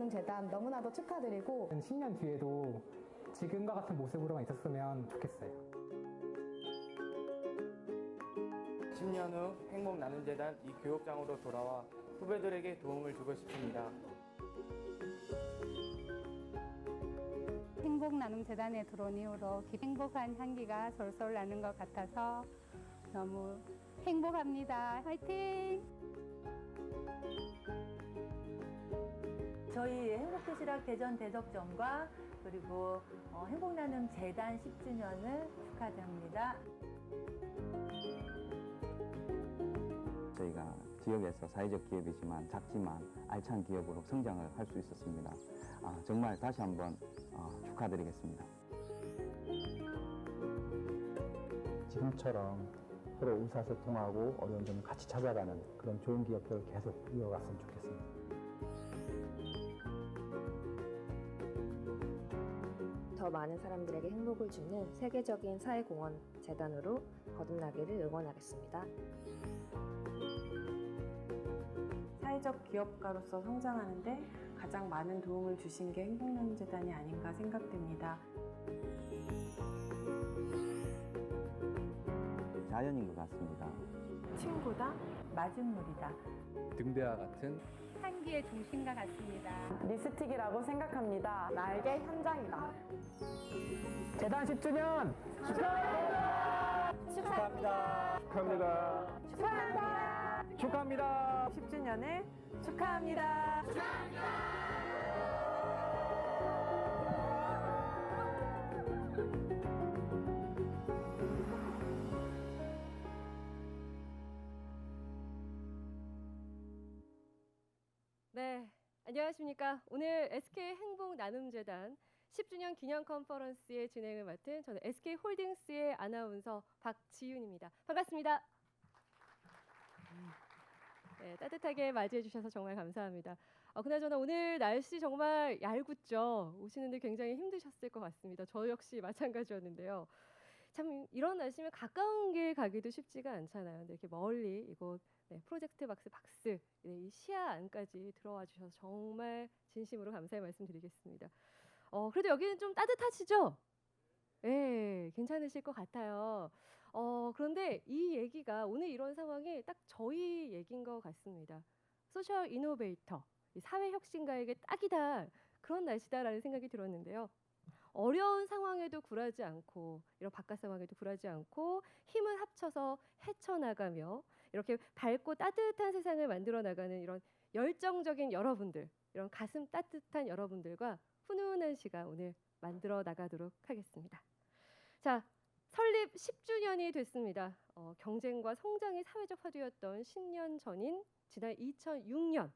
행복나눔재단 너무나도 축하드리고 10년 뒤에도 지금과 같은 모습으로만 있었으면 좋겠어요. 10년 후 행복나눔재단 이 교육장으로 돌아와 후배들에게 도움을 주고 싶습니다. 행복나눔재단에 들어온 이후로 행복한 향기가 솔솔 나는 것 같아서 너무 행복합니다. 화이팅! 저희 행복도시락 대전 대덕점과 그리고 행복나눔재단 10주년을 축하드립니다. 저희가 지역에서 사회적 기업이지만 작지만 알찬 기업으로 성장을 할 수 있었습니다. 정말 다시 한번 축하드리겠습니다. 지금처럼 서로 의사소통하고 어려운 점을 같이 찾아가는 그런 좋은 기업들을 계속 이어갔으면 좋겠습니다. 더 많은 사람들에게 행복을 주는 세계적인 사회공헌 재단으로 거듭나기를 응원하겠습니다. 사회적 기업가로서 성장하는데 가장 많은 도움을 주신 게 행복나눔재단이 아닌가 생각됩니다. 자연인 것 같습니다. 친구다, 마중물이다. 등대와 같은 향기의 중심과 같습니다. 립스틱이라고 생각합니다. 나에게 현장이다. 재단 10주년 축하합니다. 축하합니다. 축하합니다. 축하합니다. 축하합니다. 10주년을 축하합니다. 네, 안녕하십니까. 오늘 SK 행복나눔재단 10주년 기념 컨퍼런스의 진행을 맡은 저는 SK홀딩스의 아나운서 박지윤입니다. 반갑습니다. 네, 따뜻하게 맞이해 주셔서 정말 감사합니다. 그나저나 오늘 날씨 정말 얇군죠. 오시는데 굉장히 힘드셨을 것 같습니다. 저 역시 마찬가지였는데요. 참 이런 날씨면 가까운 길 가기도 쉽지가 않잖아요. 근데 이렇게 멀리 이곳 프로젝트 박스 이 시야 안까지 들어와 주셔서 정말 진심으로 감사의 말씀드리겠습니다. 그래도 여기는 좀 따뜻하시죠? 네, 괜찮으실 것 같아요. 그런데 이 얘기가 오늘 이런 상황이 딱 저희 얘기인 것 같습니다. 소셜 이노베이터, 사회 혁신가에게 딱이다. 그런 날씨다라는 생각이 들었는데요. 어려운 상황에도 굴하지 않고 이런 바깥 상황에도 굴하지 않고 힘을 합쳐서 헤쳐나가며 이렇게 밝고 따뜻한 세상을 만들어 나가는 이런 열정적인 여러분들, 이런 가슴 따뜻한 여러분들과 훈훈한 시간 오늘 만들어 나가도록 하겠습니다. 자, 설립 10주년이 됐습니다. 경쟁과 성장이 사회적 화두였던 10년 전인 지난 2006년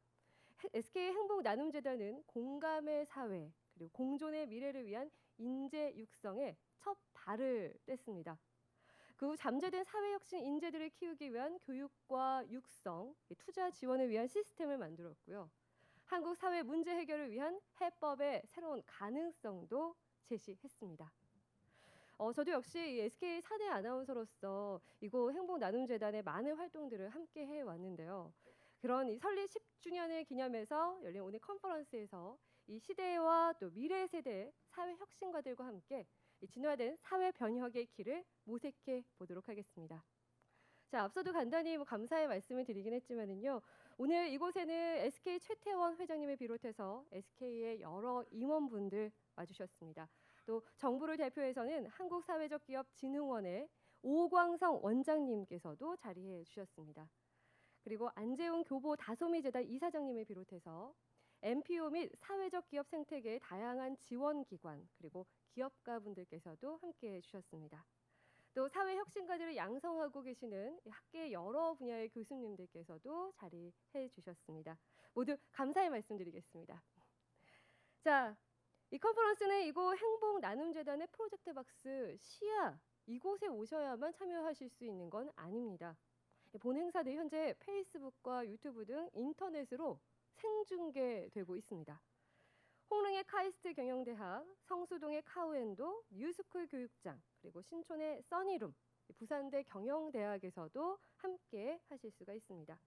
SK 행복나눔재단은 공감의 사회 그리고 공존의 미래를 위한 인재 육성에 첫 발을 뗐습니다. 그 후 잠재된 사회혁신 인재들을 키우기 위한 교육과 육성, 투자 지원을 위한 시스템을 만들었고요. 한국 사회 문제 해결을 위한 해법의 새로운 가능성도 제시했습니다. 저도 역시 SK 사내 아나운서로서 이곳 행복나눔재단의 많은 활동들을 함께 해왔는데요. 그런 이 설립 10주년을 기념해서 열린 오늘 컨퍼런스에서 이 시대와 또 미래 세대 사회 혁신가들과 함께 이 진화된 사회 변혁의 길을 모색해 보도록 하겠습니다. 자, 앞서도 간단히 감사의 말씀을 드리긴 했지만은요. 오늘 이곳에는 SK 최태원 회장님을 비롯해서 SK의 여러 임원분들 와주셨습니다. 또 정부를 대표해서는 한국사회적기업진흥원의 오광성 원장님께서도 자리해 주셨습니다. 그리고 안재웅 교보 다소미 재단 이사장님을 비롯해서 NPO 및 사회적 기업 생태계의 다양한 지원기관 그리고 기업가분들께서도 함께해 주셨습니다. 또 사회혁신가들을 양성하고 계시는 학계 여러 분야의 교수님들께서도 자리해 주셨습니다. 모두 감사의 말씀드리겠습니다. 자, 이 컨퍼런스는 이곳 행복나눔재단의 프로젝트 박스 시야 이곳에 오셔야만 참여하실 수 있는 건 아닙니다. 본 행사는 현재 페이스북과 유튜브 등 인터넷으로 생중계되고 있습니다. 홍릉의 카이스트 경영대학, 성수동의 카우엔도, 뉴스쿨 교육장, 그리고 신촌의 써니룸, 부산대 경영대학에서도 함께 하실 수가 있습니다.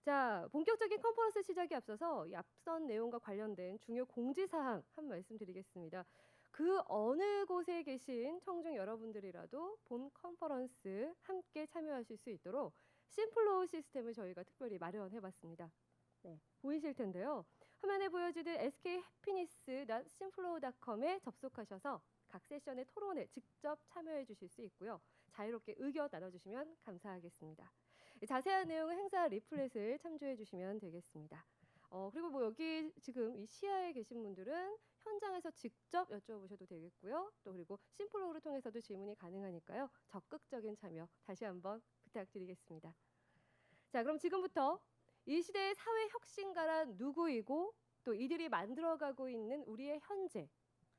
자, 본격적인 컨퍼런스 시작에 앞서서 이 앞선 내용과 관련된 중요 공지사항 한 말씀 드리겠습니다. 그 어느 곳에 계신 청중 여러분들이라도 본 컨퍼런스 함께 참여하실 수 있도록 심플로우 시스템을 저희가 특별히 마련해봤습니다. 네, 보이실 텐데요. 화면에 보여지는 skhappiness.simflow.com에 접속하셔서 각 세션의 토론에 직접 참여해 주실 수 있고요. 자유롭게 의견 나눠주시면 감사하겠습니다. 자세한 내용은 행사 리플렛을 참조해 주시면 되겠습니다. 그리고 뭐 여기 지금 이 시야에 계신 분들은 현장에서 직접 여쭤보셔도 되겠고요. 또 그리고 심플로우를 통해서도 질문이 가능하니까요. 적극적인 참여 다시 한번 부탁드리겠습니다. 자, 그럼 지금부터 이 시대의 사회 혁신가란 누구이고 또 이들이 만들어가고 있는 우리의 현재,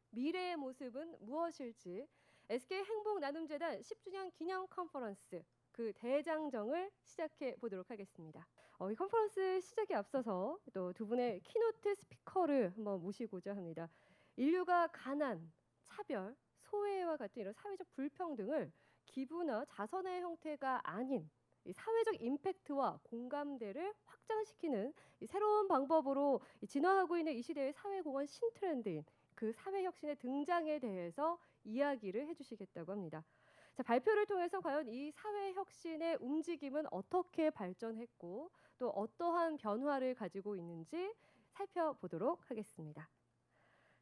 미래의 모습은 무엇일지 SK 행복나눔재단 10주년 기념 컨퍼런스 그 대장정을 시작해 보도록 하겠습니다. 이 컨퍼런스 시작에 앞서서 또 두 분의 키노트 스피커를 한번 모시고자 합니다. 인류가 가난, 차별, 소외와 같은 이런 사회적 불평등을 기부나 자선의 형태가 아닌 이 사회적 임팩트와 공감대를 확장시키는 이 새로운 방법으로 진화하고 있는 이 시대의 사회공헌 신트렌드인 그 사회혁신의 등장에 대해서 이야기를 해주시겠다고 합니다. 자, 발표를 통해서 과연 이 사회혁신의 움직임은 어떻게 발전했고 또 어떠한 변화를 가지고 있는지 살펴보도록 하겠습니다.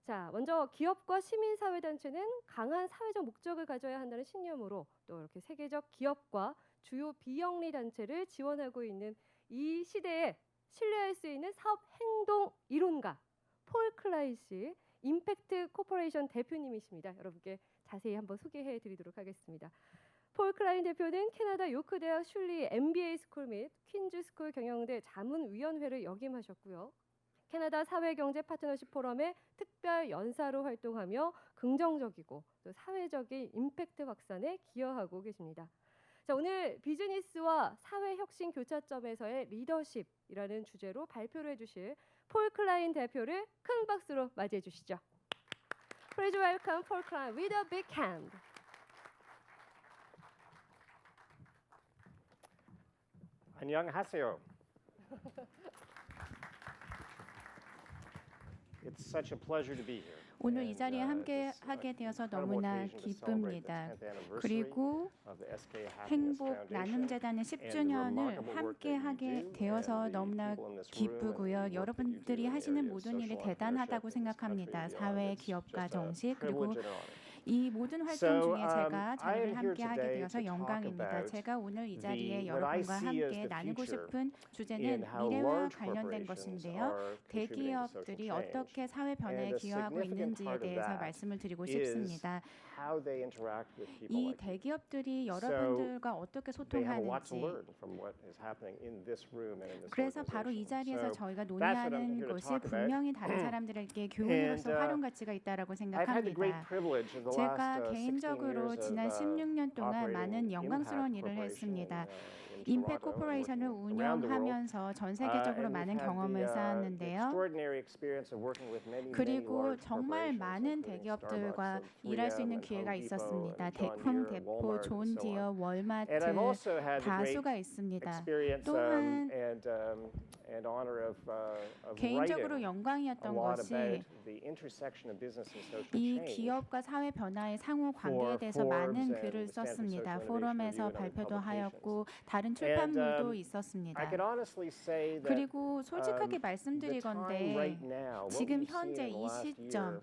자, 먼저 기업과 시민사회단체는 강한 사회적 목적을 가져야 한다는 신념으로 또 이렇게 세계적 기업과 주요 비영리 단체를 지원하고 있는 이 시대에 신뢰할 수 있는 사업 행동 이론가 폴 클라인 씨, 임팩트 코퍼레이션 대표님이십니다. 여러분께 자세히 한번 소개해 드리도록 하겠습니다. 폴 클라인 대표는 캐나다 요크대학 슐리 MBA 스쿨 및 퀸즈 스쿨 경영대 자문위원회를 역임하셨고요. 캐나다 사회경제 파트너십 포럼의 특별 연사로 활동하며 긍정적이고 또 사회적인 임팩트 확산에 기여하고 계십니다. 자, 오늘 비즈니스와 사회혁신 교차점에서의 리더십이라는 주제로 발표를 해주실 폴 클라인 대표를 큰 박수로 맞이해 주시죠. Please welcome Paul Klein with a big hand. 안녕하세요. It's such a pleasure to be here. 오늘 이 자리에 함께 하게 되어서 너무나 기쁩니다. 그리고 행복 나눔재단의 10주년을 함께 하게 되어서 너무나 기쁘고요. 여러분들이 하시는 모든 일이 대단하다고 생각합니다. 사회, 기업가 정식 그리고 이 모든 활동 중에 제가 자리를 함께 하게 되어서 영광입니다. 제가 오늘 이 자리에 여러분과 함께 나누고 싶은 주제는 미래와 관련된 것인데요. 대기업들이 어떻게 사회 변화에 기여하고 있는지에 대해서 말씀을 드리고 싶습니다. 이 대기업들이 여러분들과 어떻게 소통하는지, 그래서 바로 이 자리에서 저희가 논의하는 것이 분명히 다른 사람들에게 교훈으로서 활용 가치가 있다고 생각합니다. 제가 개인적으로 지난 16년 동안 많은 영광스러운 일을 했습니다. 임팩트 코퍼레이션을 운영하면서 전 세계적으로 많은 경험을 쌓았는데요. 그리고 정말 많은 대기업들과 일할 수 있는 기회가 있었습니다. 홈데포, 존 디어, 월마트 다수가 있습니다. 또한 개인적으로 영광이었던 것이 이 기업과 사회 변화의 상호 관계에 대해서 많은 글을 썼습니다. 포럼에서 발표도 하였고 다른 출판물도 있었습니다. 그리고 솔직하게 말씀드리건대 지금 현재 이 시점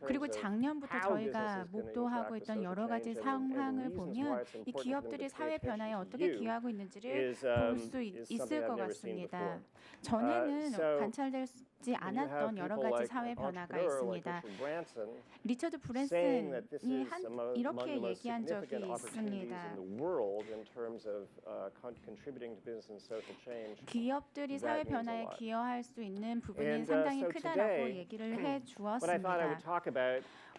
그리고 작년부터 저희가 목도하고 있던 여러 가지 상황을 보면 이 기업들이 사회 변화에 어떻게 기여하고 있는지를 볼 수 있을 것 같습니다. 전에는 관찰되지 않았던 여러 가지 사회 변화가 있습니다. 리처드 브랜슨이 이렇게 얘기한 적이 있습니다. 기업들이 사회 변화에 기여할 수 있는 부분이 상당히 크다라고 얘기를 해 주었습니다.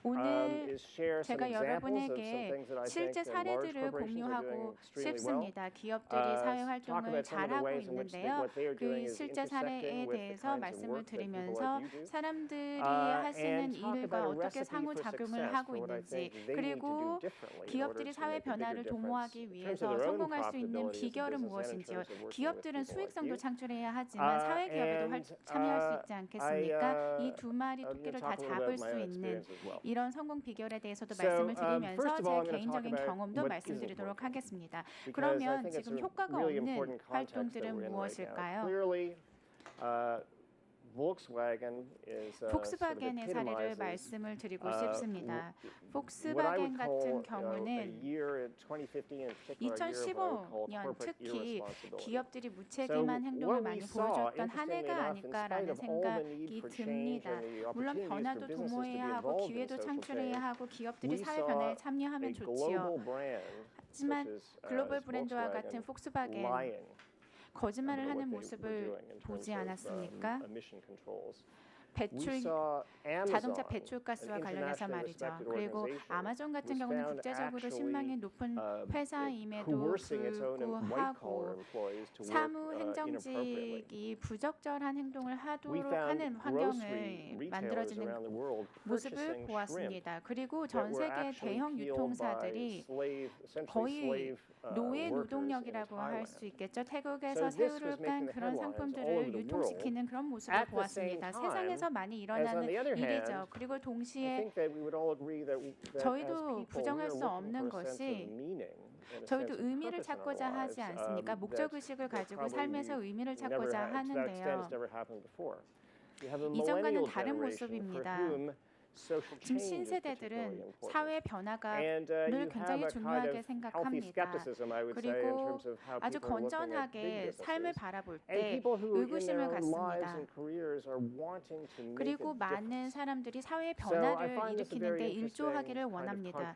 오늘 제가 여러분에게 실제 사례들을 공유하고 싶습니다. 기업들이 사회 활동을 잘하고 있는데요. 그 실제 사례에 대해서 말씀을 드리면서 사람들이 하시는 일과 어떻게 상호작용을 하고 있는지, 그리고 기업들이 사회 변화를 도모하기 위해서 성공할 수 있는 비결은 무엇인지요. 기업들은 수익성도 창출해야 하지만 사회 기업에도 참여할 수 있지 않겠습니까? 이 두 마리 토끼를 다 잡을 수 있는 이런 성공 비결에 대해서도 말씀을 드리면서 제 개인적인 경험도 말씀드리도록 하겠습니다. 그러면 지금 효과가 없는 활동들은 무엇일까요? 폭스바겐의 사례를 말씀을 드리고 싶습니다. 폭스바겐 같은 경우는 2015년 특히 기업들이 무책임한 행동을 많이 보여줬던 한 해가 아닐까라는 생각이 듭니다. 물론 변화도 도모해야 하고 기회도 창출해야 하고 기업들이 사회 변화에 참여하면 좋지요. 하지만 글로벌 브랜드와 같은 폭스바겐 거짓말을 하는 모습을 보지 않았습니까? 자동차 배출가스와 관련해서 말이죠. 그리고 아마존 같은 경우는 국제적으로 신망이 높은 회사임에도 불구하고 사무 행정직이 부적절한 행동을 하도록 하는 환경을 만들어지는 모습을 보았습니다. 그리고 전 세계 대형 유통사들이 거의 노예 노동력이라고 할 수 있겠죠. 태국에서 새우를 깐 그런 상품들을 유통시키는 그런 모습을 보았습니다. 세상에서 많이 일어나는 일이죠. 그리고 동시에 저희도 부정할 수 없는 것이 저희도 의미를 찾고자 하지 않습니까? 목적의식을 가지고 삶에서 의미를 찾고자 하는데요. 이전과는 다른 모습입니다. 지금 신세대들은 사회 변화를 굉장히 중요하게 생각합니다. 그리고 아주 건전하게 삶을 바라볼 때 의구심을 갖습니다. 그리고 많은 사람들이 사회 변화를 일으키는 데 일조하기를 원합니다.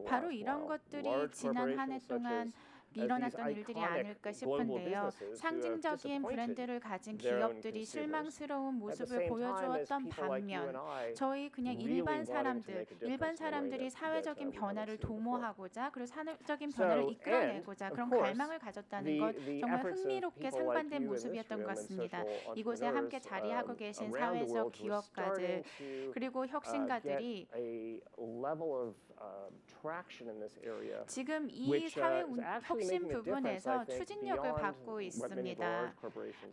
바로 이런 것들이 지난 한 해 동안 일어났던 일들이 아닐까 싶은데요. 상징적인 브랜드를 가진 기업들이 실망스러운 모습을 보여주었던 반면 저희 그냥 일반 사람들이 사회적인 변화를 도모하고자 그리고 사회적인 변화를 이끌어내고자 그런 갈망을 가졌다는 것 정말 흥미롭게 상반된 모습이었던 것 같습니다. 이곳에 함께 자리하고 계신 사회적 기업가들 그리고 혁신가들이 지금 이 사회 혁신 부분에서 추진력을 받고 있습니다.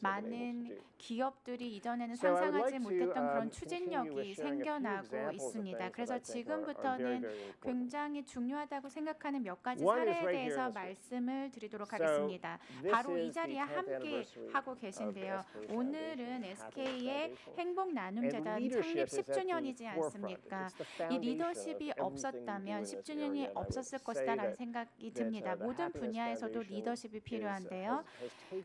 많은 기업들이 이전에는 상상하지 못했던 그런 추진력이 생겨나고 있습니다. 그래서 지금부터는 굉장히 중요하다고 생각하는 몇 가지 사례에 대해서 말씀을 드리도록 하겠습니다. 바로 이 자리에 함께 하고 계신데요. 오늘은 SK의 행복 나눔 재단 창립 10주년이지 않습니까? 이 리더십이 없었다면 10주년이 없었을 것이다라는 생각이 듭니다. 모든 분야에서도 리더십이 필요한데요.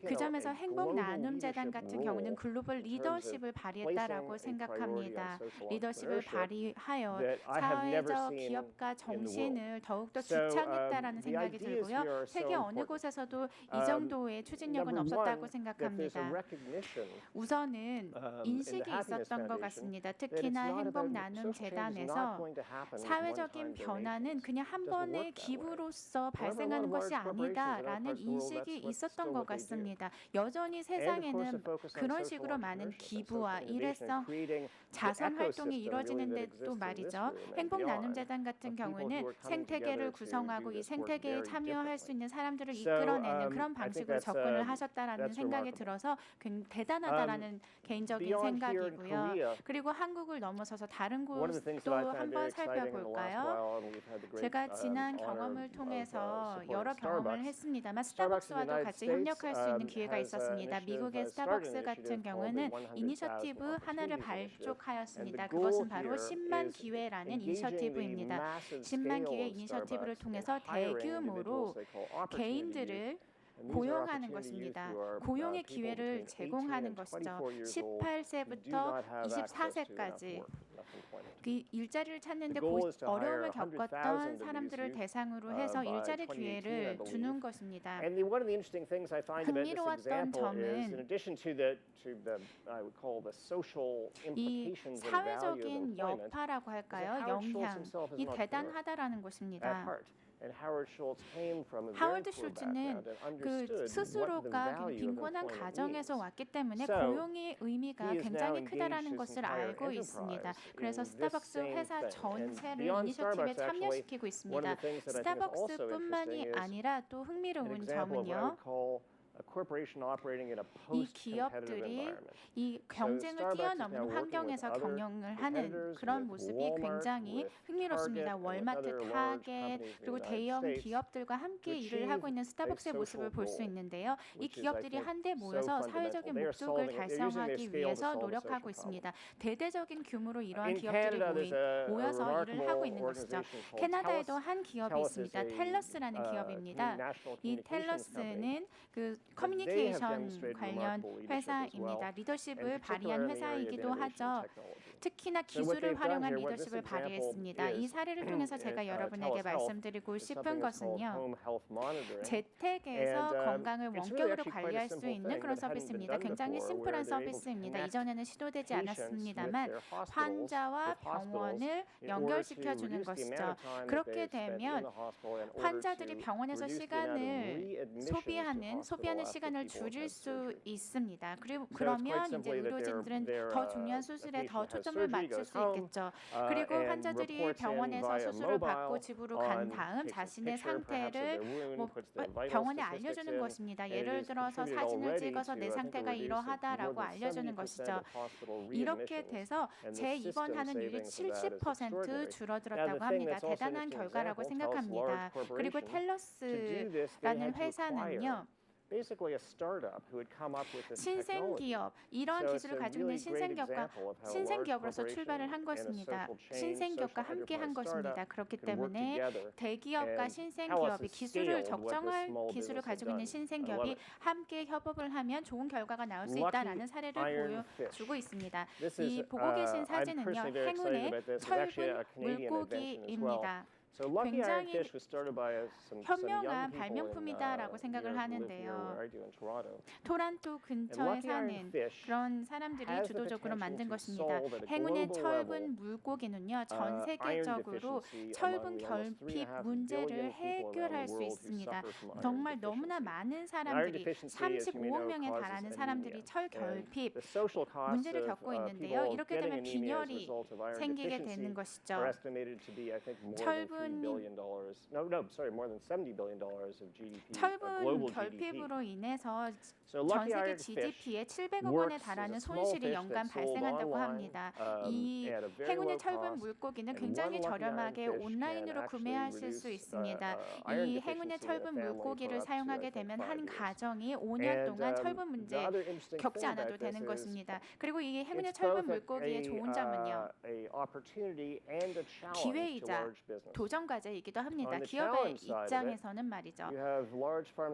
그 점에서 행복 나눔 재단 같은 경우는 글로벌 리더십을 발휘했다라고 생각합니다. 리더십을 발휘하여 사회적 기업가 정신을 더욱더 주창했다라는 생각이 들고요. 세계 어느 곳에서도 이 정도의 추진력은 없었다고 생각합니다. 우선은 인식이 있었던 것 같습니다. 특히나 행복 나눔 재단에서 사회적인 변화는 그냥 한 번의 기부로서 발생하는 것이 아니다라는 인식이 있었던 것 같습니다. 여전히 세상에는 그런 식으로 많은 기부와 일회성 자선 활동이 이루어지는데도 말이죠. 행복 나눔 재단 같은 경우는 생태계를 구성하고 이 생태계에 참여할 수 있는 사람들을 이끌어내는 그런 방식으로 접근을 하셨다라는 생각이 들어서 굉장히 대단하다라는 개인적인 생각이고요. 그리고 한국을 넘어서서 다른 곳도 한번 살펴볼까요? 제가 지난 경험을 통해서 여러 경험을 했습니다만 스타벅스와도 같이 협력할 수 있는 기회가 있었습니다. 미국의 스타벅스 같은 경우는 이니셔티브 하나를 발족하였습니다. 그것은 바로 10만 기회라는 이니셔티브입니다. 10만 기회 이니셔티브를 통해서 대규모로 개인들을 고용하는 것입니다. 고용의 기회를 제공하는 것이죠. 18세부터 24세까지 그 일자리를 찾는데 어려움을 겪었던 사람들을 대상으로 해서 일자리 기회를 주는 것입니다. 흥미로웠던 점은 이 사회적인 여파라고 할까요? 영향이 대단하다라는 것입니다. 하워드 슐츠는 그 스스로가 빈곤한 가정에서 왔기 때문에 고용의 의미가 굉장히 크다라는 것을 알고 있습니다. 그래서 스타벅스 회사 전체를 이니셔티브에 참여시키고 있습니다. 스타벅스뿐만이 아니라 또 흥미로운 점은요. 이 기업들이 이 경쟁을 뛰어넘는 환경에서 경영을 하는 그런 모습이 굉장히 흥미롭습니다. 월마트, 타겟 그리고 대형 기업들과 함께 일을 하고 있는 스타벅스의 모습을 볼 수 있는데요. 이 기업들이 한데 모여서 사회적인 목적을 달성하기 위해서 노력하고 있습니다. 대대적인 규모로 이러한 기업들이 모여서 일을 하고 있는 것이죠. 캐나다에도 한 기업이 있습니다. 텔러스라는 기업입니다. 이 텔러스는 그 커뮤니케이션 관련 회사입니다. 리더십을 발휘한 회사이기도 하죠. 특히나 기술을 활용한 리더십을 발휘했습니다. 이 사례를 통해서 제가 여러분에게 말씀드리고 싶은 것은요. 재택에서 건강을 원격으로 관리할 수 있는 그런 서비스입니다. 굉장히 심플한 서비스입니다. 이전에는 시도되지 않았습니다만 환자와 병원을 연결시켜주는 것이죠. 그렇게 되면 환자들이 병원에서 시간을 소비하는 시간을 줄일 수 있습니다. 그리고 그러면 이제 의료진들은 더 중요한 수술에 더 초점을 맞출 수 있겠죠. 그리고 환자들이 병원에서 수술을 받고 집으로 간 다음 자신의 상태를 병원에 알려주는 것입니다. 예를 들어서 사진을 찍어서 내 상태가 이러하다라고 알려주는 것이죠. 이렇게 돼서 재입원하는 70% 줄어들었다고 합니다. 대단한 결과라고 생각합니다. 그리고 텔러스라는 회사는요. 신생기업, 이런 기술을 가지고 있는 신생기업으로서 출발을 한 것입니다. 신생기업과 함께 한 것입니다. 그렇기 때문에 대기업과 신생기업이 적정한 기술을 가지고 있는 신생기업이 함께 협업을 하면 좋은 결과가 나올 수 있다는 사례를 보여주고 있습니다. 이 보고 계신 사진은요. 행운의 철분 물고기입니다. 굉장히 현명한 발명품이다라고 생각을 하는데요. 토론토 근처에 사는 그런 사람들이 주도적으로 만든 것입니다. 행운의 철분 물고기는요. 전 세계적으로 철분 결핍 문제를 해결할 수 있습니다. 정말 너무나 많은 사람들이 35억 명에 달하는 사람들이 철 결핍 문제를 겪고 있는데요. 이렇게 되면 빈혈이 생기게 되는 것이죠. 철분 결핍으로 인해서 전 세계 GDP에 700억 원에 달하는 손실이 연간 발생한다고 합니다. 이 행운의 철분 물고기는 굉장히 저렴하게 온라인으로 구매하실 수 있습니다. 이 행운의 철분 물고기를 사용하게 되면 한 가정이 5년 동안 철분 문제 겪지 않아도 되는 것입니다. 그리고 이 행운의 철분 물고기의 좋은 점은요. 기회이자 도전 과제이기도 합니다. 기업의 입장에서는 말이죠.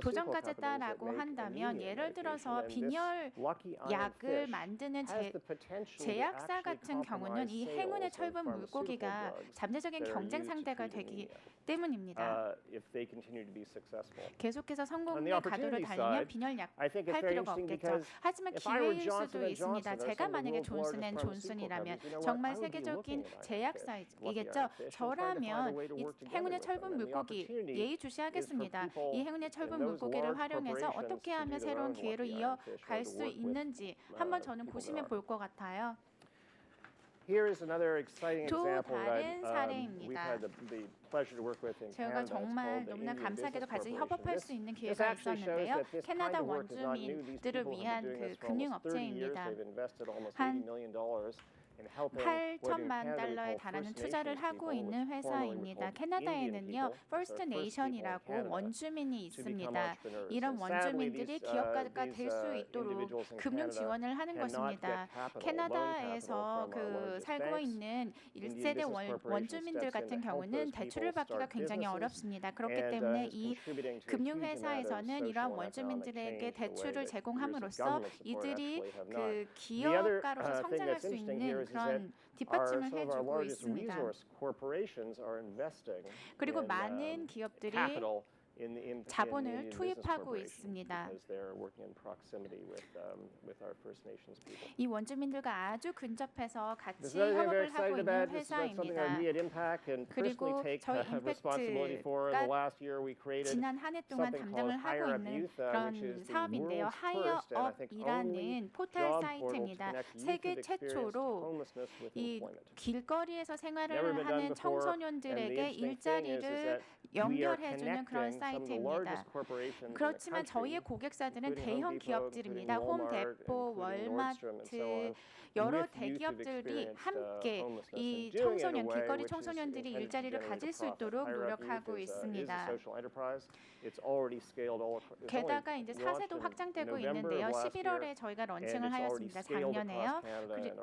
도전 과제다라고 한다면 예를 들어서 빈혈 약을 만드는 제약사 같은 경우는 이 행운의 철분 물고기가 잠재적인 경쟁 상대가 되기 때문입니다. 계속해서 성공의 가도를 달리면 빈혈 약 팔 필요가 없겠죠. 하지만 기회일 수도 있습니다. 제가 만약에 존슨이라면 정말 세계적인 제약사이겠죠. 저라면 이 행운의 철분 물고기 예의주시하겠습니다. 이 행운의 철분 물고기를 활용해서 어떻게 하면 새로운 기회로 이어갈 수 있는지 한번 저는 고심해 볼 것 같아요. 또 다른 사례입니다. 제가 정말 너무나 감사하게도 같이 협업할 수 있는 기회가 있었는데요. 캐나다 원주민들을 위한 그 금융업체입니다. 한 8천만 달러에 달하는 투자를 하고 있는 회사입니다. 캐나다에는요, First Nation이라고 원주민이 있습니다. 이런 원주민들이 기업가가 될 수 있도록 금융 지원을 하는 것입니다. 캐나다에서 살고 있는 1세대 원주민들 같은 경우는 대출을 받기가 굉장히 어렵습니다. 그렇기 때문에 이 금융회사에서는 이러한 원주민들에게 대출을 제공함으로써 이들이 기업가로서 성장할 수 있는 그런 뒷받침을 해주고 있습니다. 그리고 많은 기업들이 자본을 투입하고 있습니다. 이 원주민들과 아주 근접해서 같이 협업을 하고 있는 회사입니다. 그리고 저희 임팩트가 지난 한 해 동안 담당을 하고 있는 그런 사업인데요. 하이어업이라는 포털 사이트입니다. 세계 최초로 이 길거리에서 생활을 하는 청소년들에게 일자리를 연결해주는 그런 사이트입니다. 그렇지만 저희의 고객사들은 대형 기업들입니다. 홈데포, 월마트, 여러 대기업들이 함께 이 길거리 청소년들이 일자리를 가질 수 있도록 노력하고 있습니다. 게다가 이제 사세도 확장되고 있는데요. 11월에 저희가 런칭을 하였습니다. 작년에요.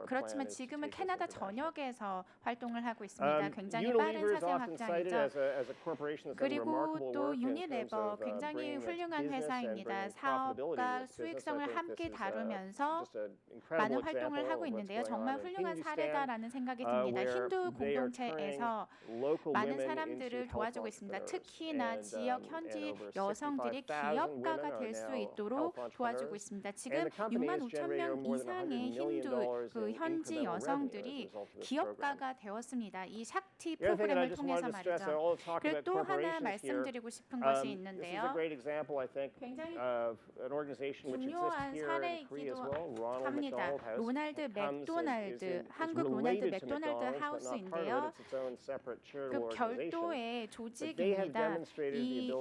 그렇지만 지금은 캐나다 전역에서 활동을 하고 있습니다. 굉장히 빠른 사세 확장이죠. 그리고 또 유니레버 굉장히 훌륭한 회사입니다. 사업과 수익성을 함께 다루면서 많은 활동을 하고 있는데요. 정말 훌륭한 사례다라는 생각이 듭니다. 힌두 공동체에서 많은 사람들을 도와주고 있습니다. 특히나 지역 현지 여성들이 기업가가 될 수 있도록 도와주고 있습니다. 지금 6만 5천 명 이상의 힌두 현지 여성들이 기업가가 되었습니다. 이 샥티 프로그램을 통해서 말이죠. 그리고 또 하나 말씀드리고 싶은 것이 있는데요. 굉장히 중요한 사례이기도 합니다. 로날드 맥도날드, 한국 로날드 맥도날드 하우스인데요. 별도의 조직입니다. 이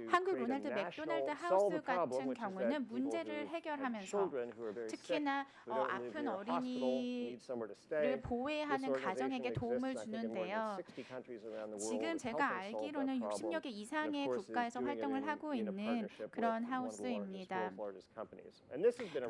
한국 로날드 맥도날드 하우스 같은 경우는 문제를 해결하면서 특히나 아픈 어린이를 보호하는 가정에게 도움을 주는데요. 지금 제가 알기로는 60여 개 이상의 국가에서 활동을 하고 있는 그런 하우스입니다.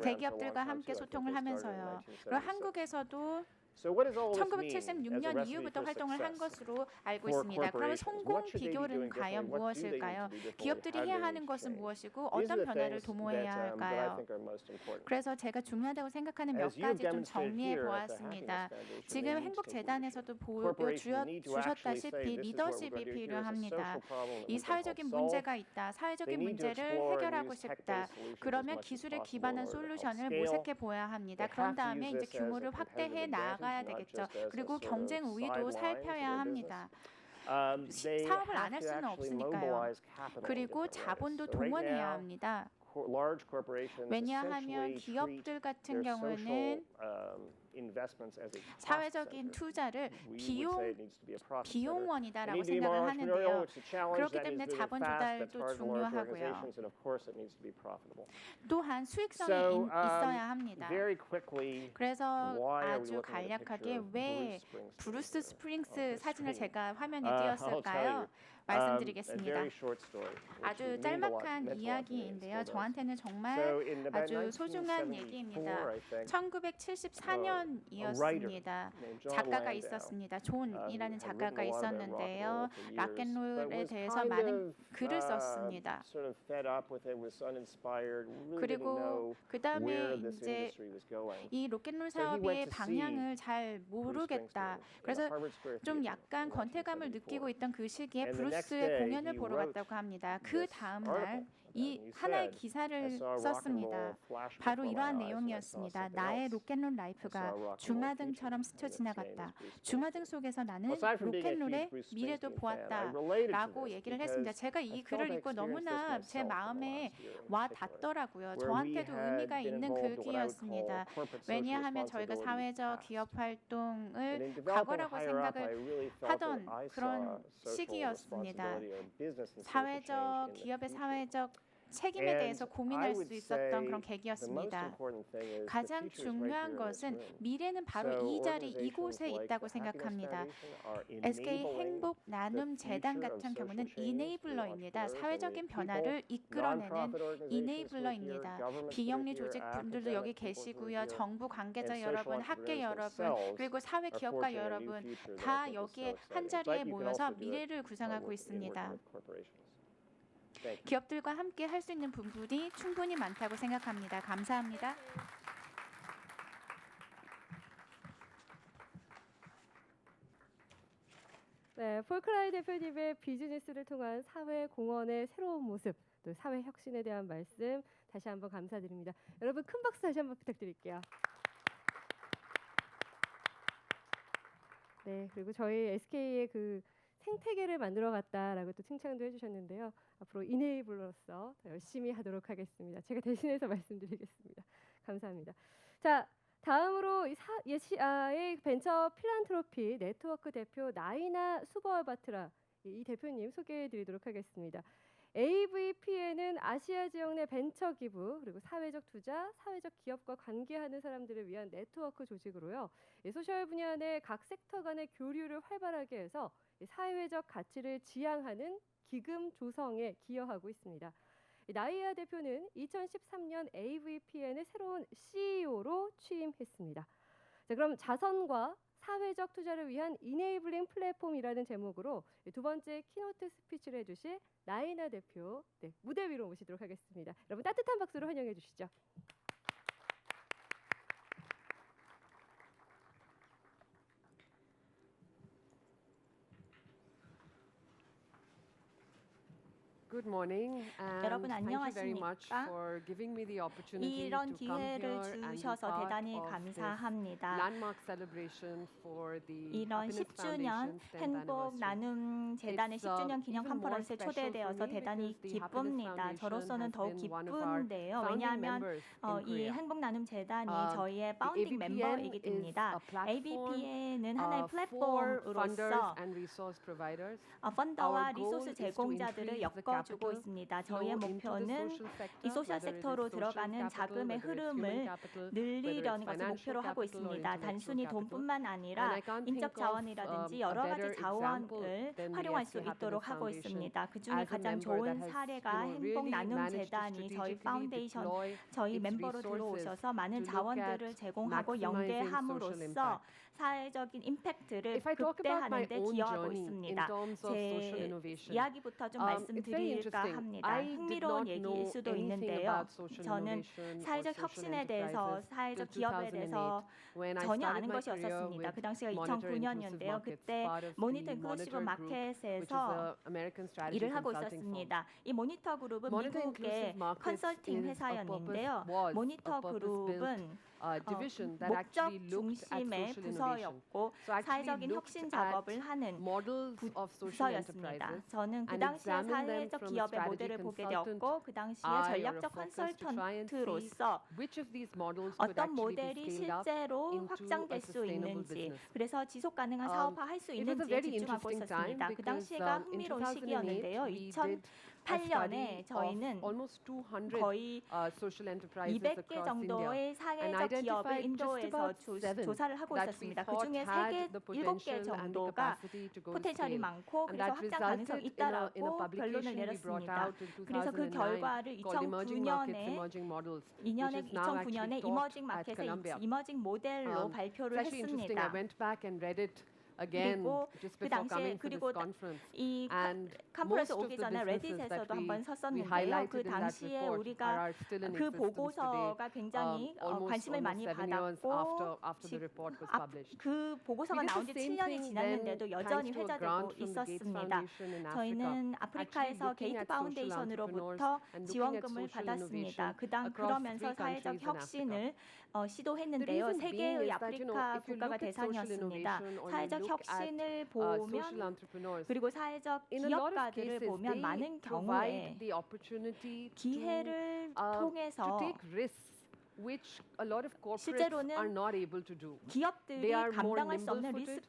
대기업들과 함께 소통을 하면서요. 그리고 한국에서도 1976년 이후부터 활동을 한 것으로 알고 있습니다. 그러면 성공 비결은 과연 무엇일까요? 기업들이 해야 하는 것은 무엇이고 어떤 변화를 도모해야 할까요? 그래서 제가 중요하다고 생각하는 몇 가지 좀 정리해 보았습니다. 지금 행복재단에서도 보여주셨다시피 리더십이 필요합니다. 이 사회적인 문제가 있다. 사회적인 문제를 해결하고 싶다. 그러면 기술에 기반한 솔루션을 모색해 보아야 합니다. 그런 다음에 이제 규모를 확대해 나가야 되겠죠. 그리고 경쟁 우위도 살펴야 합니다. 사업을 안 할 수는 없으니까요. 그리고 자본도 동원해야 합니다. 왜냐하면 기업들 같은 경우는 사회적인 투자를 비용원이다라고 생각을 하는데요. 그렇기 때문에 자본 조달도 중요하고요. 또한 수익성이 있어야 합니다. 그래서 아주 간략하게 왜 브루스 스프링스 사진을 제가 화면에 띄웠을까요? 말씀드리겠습니다. 아주 짤막한 이야기인데요. 저한테는 정말 아주 소중한 얘기입니다. 1974년이었습니다. 작가가 있었습니다. 존이라는 작가가 있었는데요. 락앤롤에 대해서 많은 글을 썼습니다. 그리고 그 다음에 이제 이 록앤롤 사업의 방향을 잘 모르겠다. 그래서 좀 약간 권태감을 느끼고 있던 그 시기에 브루스의 공연을 보러 갔다고 합니다. 그 다음 날 이 하나의 기사를 썼습니다. 바로 이러한 내용이었습니다. 나의 록앤롤 라이프가 주마등처럼 스쳐 지나갔다. 주마등 속에서 나는 록앤롤의 미래도 보았다. 라고 얘기를 했습니다. 제가 이 글을 읽고 너무나 제 마음에 와 닿더라고요. 저한테도 의미가 있는 글귀였습니다. 왜냐하면 저희가 사회적 기업 활동을 과거라고 생각을 하던 그런 시기였습니다. 기업의 사회적 책임에 대해서 고민할 수 있었던 그런 계기였습니다. 가장 중요한 것은 미래는 바로 이 자리 이곳에 있다고 생각합니다. SK 행복 나눔 재단 같은 경우는 이네이블러입니다. 사회적인 변화를 이끌어내는 이네이블러입니다. 비영리 조직 분들도 여기 계시고요. 정부 관계자 여러분, 학계 여러분, 그리고 사회 기업가 여러분 다 여기에 한 자리에 모여서 미래를 구상하고 있습니다. 기업들과 함께 할 수 있는 부분이 충분히 많다고 생각합니다. 감사합니다. 네, 폴크라이 대표님의 비즈니스를 통한 사회 공헌의 새로운 모습, 또 사회 혁신에 대한 말씀 다시 한번 감사드립니다. 여러분 큰 박수 다시 한번 부탁드릴게요. 네, 그리고 저희 SK의 그 생태계를 만들어갔다라고 또 칭찬도 해주셨는데요. 앞으로 이네이블러로서 더 열심히 하도록 하겠습니다. 제가 대신해서 말씀드리겠습니다. 감사합니다. 자, 다음으로 예시아의 벤처 필란트로피 네트워크 대표 나이나 수버바트라 이 대표님 소개해드리도록 하겠습니다. AVPN은 아시아 지역 내 벤처 기부 그리고 사회적 투자, 사회적 기업과 관계하는 사람들을 위한 네트워크 조직으로요. 소셜 분야 내 각 섹터 간의 교류를 활발하게 해서 사회적 가치를 지향하는 기금 조성에 기여하고 있습니다. 나이아 대표는 2013년 AVPN의 새로운 CEO로 취임했습니다. 자, 그럼 자선과 사회적 투자를 위한 이네이블링 플랫폼이라는 제목으로 두 번째 키노트 스피치를 해주실 나이나 대표 무대 위로 모시도록 하겠습니다. 여러분 따뜻한 박수로 환영해 주시죠. Good morning, 여러분 and thank you very much 안녕하십니까? for giving me the opportunity 이런 to come 기회를 here and be 주셔서 part 대단히 of this 감사합니다. landmark celebration for the 이런 Happiness 10주년 Foundation's 10th 행복 anniversary. 나눔 재단의 It's, 10주년 기념 even more 컨퍼런스에 special for 초대되어서 me 대단히 because the Happiness 기쁩니다. Foundation 저로서는 has 더욱 been one of our 기쁜데요. founding 왜냐하면 members in 이 Korea. 행복 나눔 재단이 저희의 The 파운딩 AVPN 멤버이기 is 됩니다. a platform AVPN은 하나의 for funders 플랫폼으로서 and resource providers. 펀더와 Our goal 리소스 is to 제공자들을 increase the 엮어주고 capital 있습니다. flow 저희의 into the 목표는 social sector, 이 소셜 whether it is 섹터로 social 들어가는 capital, 자금의 whether it's human 흐름을 capital, 늘리려는 whether it's 것을 목표로 financial 하고 capital or 있습니다. intellectual 단순히 capital. 돈뿐만 And 아니라 I can't 인적 think of 자원이라든지 a 여러 가지 better 자원을 example than the 활용할 수 SK 있도록 Happiness 하고 Foundation 있습니다. 그 중에 as a 가장 member 좋은 that has, 사례가 행복 really 나눔 managed to 재단이 저희 strategically 파운데이션 deploy 저희 its 멤버로 resources 들어오셔서 많은 to look 자원들을 at 제공하고 maximizing social 연계함으로써 impact. 사회적인 임팩트를 If I talk about my 극대화하는 데 own 기여하고 journey in 있습니다. terms of social 제 innovation, 이야기부터 좀 it's very 말씀드릴까 interesting. 합니다. I did 흥미로운 not 얘기일 know 수도 anything 있는데요. about social 저는 innovation or 사회적 social 혁신에 대해서 enterprises 사회적 till 기업에 대해서 2008 when I 전혀 started 아는 my 것이 career 없었습니다. with 그 당시가 Monitor Inclusive 2009년인데요. Markets, 그때 part of 모니터 the 인클루시브 Monitor Group, which is 마켓에서 an American strategy 일을 하고 consulting firm. 있었습니다. 이 모니터 그룹은 Monitor 미국의 Inclusive Markets 컨설팅 is a 회사였는데요. was 모니터 a purpose-built 그룹은 division that 목적 actually looked at 중심의 social innovation. 부서였고 So actually 사회적인 looked 혁신 at 작업을 하는 models of social 부서였습니다. enterprises 저는 그 and 당시에 examined them 사회적 from a 기업의 strategy 모델을 보게 consultant 되었고 그 당시에 eye or a 전략적 focus to try and see 컨설턴트로서 which of these models could 어떤 actually be 모델이 scaled up 실제로 into a 확장될 수 sustainable 있는지 business. 그래서 지속 가능한 사업화할 수 It was a 있는지에 very 집중하고 interesting time 있었습니다. 그 because 당시가 in 흥미로운 2008 시기였는데요. we did a 2008년에 study 저희는 of almost 200 거의 social enterprises 200개 across 정도의 India and 사회적 기업을 identified just 인도에서 about seven 조사를 하고 that we 있었습니다. 그 thought 중에 had the 7개 potential and the 정도가 capacity to go 포텐셜이 scale. 많고 And 그래서 that 확장 가능성 resulted in a 있다라고 publication 결론을 we brought 내렸습니다. out in 그래서 그 2009 결과를 called Emerging Markets, 2009년에 Emerging Models, which 2009년에 is now actually 이머징 taught at 마켓의 Columbia. 이머징 모델로 It's 발표를 actually interesting. I 했습니다. went back and read it again 그리고 just 그 before 당시에 coming for this 그리고 conference. 이 And 컨퍼런스 most of 오기 the 전에 businesses that 레딧에서도 we 한번 썼었는데요. highlighted 그 in that 당시에 report 우리가 are still in 그 existence today. 보고서가 굉장히 관심을 많이 almost 7 years 받았고 after the report was published. 그 보고서가 We did 나온 the 지 same 7년이 thing 지났는데도 then 여전히 thanks to a 회자되고 grant from the Gates 있었습니다. Foundation in Africa, 저희는 actually 아프리카에서 looking 게이트 at social 파운데이션으로부터 and looking at 지원금을 social 받았습니다. innovation across 그러면서 3 사회적 countries in 혁신을 The 시도했는데요. reason 3개의 being is that, 아프리카 if you 국가가 look at social 대상이었습니다. innovation or you 사회적 look at 혁신을 social 보면 entrepreneurs, 그리고 사회적 in a lot of 기업가들을 cases, 보면 they 많은 provide 경우에 the opportunity 기회를 to 통해서 take risks which a lot of corporates 실제로는 are not able to do. 기업들이 They are more 감당할 수 없는 nimble-footed.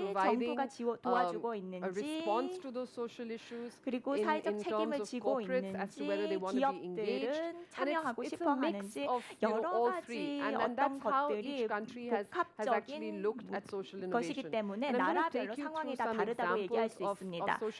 providing 정부가 도와주고 a 있는지, response to those social issues 그리고 in 사회적 terms 책임을 of 지고 corporates as to whether they 있는지, want to be engaged. 기업들은 And 참여하고 it's 싶어 a mix 하는지 of 여러 all three. 가지 And 어떤 that's how 것들이 each country has actually 복합적인 looked at social 것이기 innovation. 때문에 And I'm going to 나라별로 take you 상황이 through 다 some 다르다고 얘기할 examples 수 of 있습니다. social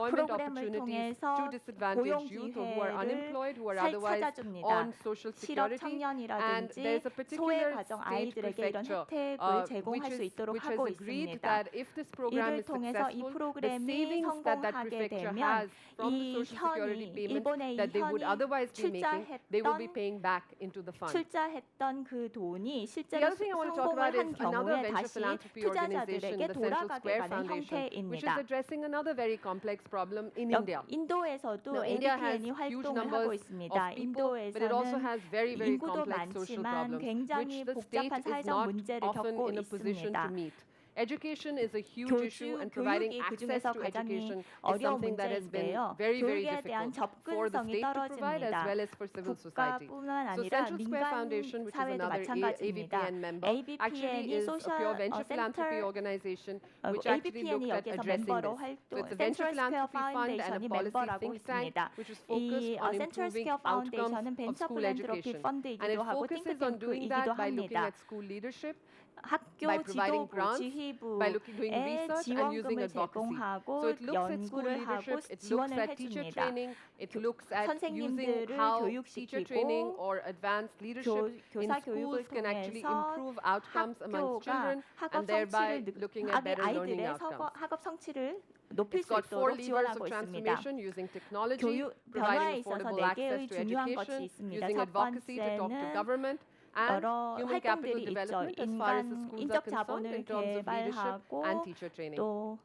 employment 프로그램을 opportunities 통해서 to disadvantaged youth who are 고용 unemployed, who are 기회를 otherwise 찾아줍니다. on social 실업 security. And 청년이라든지 there's a 소외 particular 가정 state 아이들에게 이런 prefecture, 혜택을 제공할 수 있도록 which has 하고 agreed 있습니다. that if this program 이를 is 통해서 이 successful, the 프로그램이 savings that that 성공하게 prefecture 되면 has from the 이 social security 현이 payment 일본의 이 that they would 현이 otherwise be making, they will be 출자했던 paying back into the fund. 출자했던 그 돈이 The 실제로 other thing I want to talk 성공을 about 한 is another 경우에 venture 다시 philanthropy organization, 투자자들에게 the Central 돌아가게 Square 가는 Foundation, which is 형태입니다. addressing another very complex problem in India. 인도에서도 Now, India has ABPN이 huge 활동을 하고 numbers 있습니다. of people, but it also 인도에서는 has very, very 인구도 complex social 많지만 problems, 굉장히 which the state 복잡한 is 사회적 not 문제를 often 겪고 in a position 있습니다. to meet. Education is a huge issue, and providing 교육이 그 access 중에서 to 가장 education is 어려운 something that has been 문제인데요. very, very 교육에 대한 difficult for the 접근성이 state to provide as 떨어집니다. well as for civil society. 국가뿐만 So 아니라 Central Square 민간 Foundation, which is 사회도 another 마찬가지입니다. ABPN member, actually ABPN이 is a pure venture philanthropy 센터 organization which actually ABPN이 looked at 여기서 addressing 멤버로 this. So 활동, it's a venture 센트럴 스퀘어 philanthropy fund and a 파운데이션이 policy 멤버라고 think tank 있습니다. which is 이 focused on 센트럴 improving 스퀘어 outcomes 파운데이션은 of 벤처 school 필란트로피 education. And it 펀드이기도 하고 focuses on doing 띵크탱크이기도 that by looking 합니다. at school leadership, 학교 by providing 지도부, grants, by doing 지휘부에 research and using 지원금을 advocacy. 제공하고 So it looks at school 연구를 하고 leadership, it looks 지원을 at teacher 해줍니다. training, it looks at using 선생님들을 how teacher training 교육시키고 or advanced leadership in 교사 교육을 schools can actually 통해서 improve outcomes amongst 학교가 children 학업 and thereby 성취를 looking at better learning 아이들의 outcomes. 학업 성취를 높일 It's 수 got four 있도록 levers 지원하고 of 있습니다. transformation using technology, 교육 변화에 providing 있어서 affordable 네 access 개의 to 중요한 것이 education, 있습니다. using 첫 advocacy to talk to 번째는 government, and 여러 human capital 활동들이 있죠. development as far as the 인간 schools 인적 are concerned 자본을 in terms of leadership 개발하고 and teacher training. 또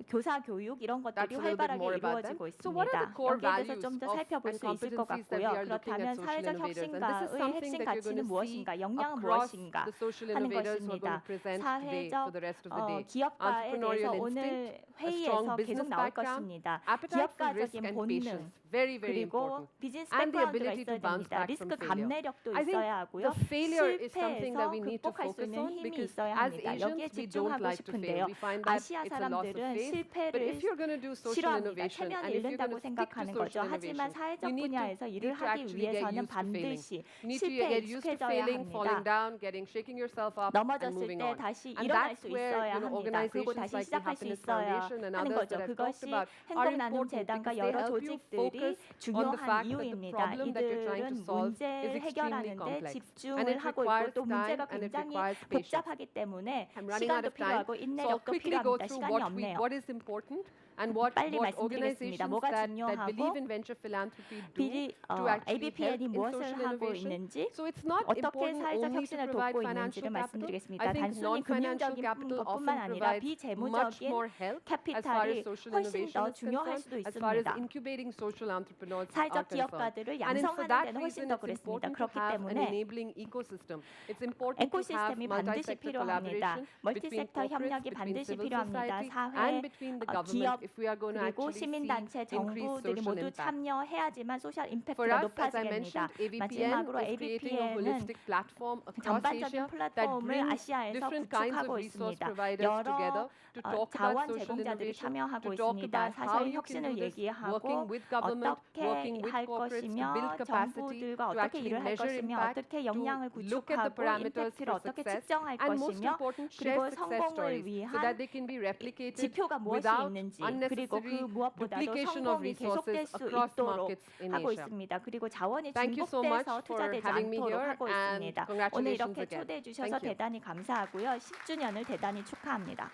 교사 교육 이런 That's 것들이 a little bit 활발하게 more about them. 이루어지고 So what are the 있습니다. core 여기에 대해서 values 좀 더 of 살펴볼 and 수 있을 것 competencies that we 같고요. are looking 그렇다면 at social 사회적 innovators? And this is 혁신가의 something 핵심 that you're 가치는 going to see 무엇인가, 역량은 across 무엇인가 the social 하는 innovators who are going 것입니다. to present today for 사회적 the rest of the day. 기업가에 대해서 Entrepreneurial 오늘 instinct, a 회의에서 strong 계속 business 나올 background, 것입니다. appetite for risk 기업가적인 and 본능 patience, very, very 그리고 important. 비즈니스 And the 백그라운드가 ability to 있어야 bounce 됩니다. back 리스크 from failure. 감내력도 I think 있어야 하고요. the failure is something that we 실패해서 need to 극복할 수 focus 있는 on 힘이 because 있어야 as 합니다. Asians 여기에 we don't 집중하고 like to fail. 싶은데요. We find that 아시아 it's a loss of 사람들은 faith. But 실패를 if you're going to do social 싫어합니다. innovation 체면을 and if you're going 잃는다고 to stick to 생각하는 거죠. social 하지만 innovation, 사회적 you need 분야에서 to 일을 하기 actually get 위해서는 used to failing. 반드시 You need to 실패에 get used to 익숙해져야 failing, falling 합니다. down, shaking yourself up and 넘어졌을 moving 때 on. 다시 And 일어날 that's 수 where 있어야 합니다. 그리고 organizations 다시 like the 시작할 수 Happiness 있어야 Foundation and 하는 others 거죠. that I've talked 그것이 about are 행복 나눔 important 재단과 because they 여러 help you 조직들이 focus on the 중요한 fact that the 이유입니다. problem that you're trying to 이들은 solve is 문제를 extremely 해결하는데 complex. And 집중을 it 하고 있고 requires 또 문제가 time and it 굉장히 requires patience. 복잡하기 때문에 I'm running out 시간도 of time, 필요하고 so I'll 인내력도 quickly go 필요합니다. through 시간이 없네요. what is important and what 빨리 organizations 말씀드리겠습니다. 뭐가 that 중요하고 believe in venture philanthropy do to actually help ABPN이 in 무엇을 social 하고 innovation. 있는지 So it's not 어떻게 important 사회적 only to 혁신을 provide 돕고 financial 있는지를 capital. 말씀드리겠습니다. I think 단순히 non-financial 금융적인 capital 것뿐만 often 아니라 provides much 비재무적인 more help as far as 캐피탈이 social 훨씬 innovation 더 is 중요할 concerned, 수도 as far as 있습니다. incubating social entrepreneurs are 사회적 concerned. 기업가들을 And for 양성하는 that 데는 훨씬 reason, 더 it's 그렇습니다. important to 그렇기 have an 때문에 enabling ecosystem. It's important to have 에코시스템이 반드시 multi-sector 필요합니다. collaboration between 멀티섹터 corporates, 협력이 between 반드시 civil 필요합니다. society, 사회, and between the government 기업 if we are going to 그리고 actually see 시민단체, increased 정부들이 social 모두 impact. 참여해야지만 소셜 For 임팩트가 us, as I 높아지게 mentioned, 됩니다. ABPN 마지막으로 is creating a ABPN은 holistic platform across 전반적인 Asia that 플랫폼을 brings 아시아에서 different kinds of 구축하고 resource 있습니다. providers together 여러 to talk about 자원 social 제공자들이 innovation, 참여하고 to talk 있습니다. about how 사실 you can 혁신을 do this, 얘기하고 working with government, 어떻게 working with 할 corporates to 것이며 build capacity, 정부들과 to 어떻게 actually 일을 할 measure 것이며 impact, 어떻게 to 역량을 look at the 구축하고 parameters 임팩트를 for 어떻게 success, 측정할 and most 것이며 important, share 그리고 success 성공을 stories so that 위한 they can be replicated 지표가 무엇이 without 있는지 그리고 그 unnecessary 무엇보다도 duplication of 성공이 계속될 resources 수 across 있도록 markets in 하고 Asia. 있습니다. 그리고 자원이 Thank you so much 중복돼서 for 투자되지 having me 않도록 here 하고 and 있습니다. 오늘 congratulations 이렇게 again. 초대해 주셔서 Thank you. 대단히 감사하고요. 10주년을 대단히 축하합니다.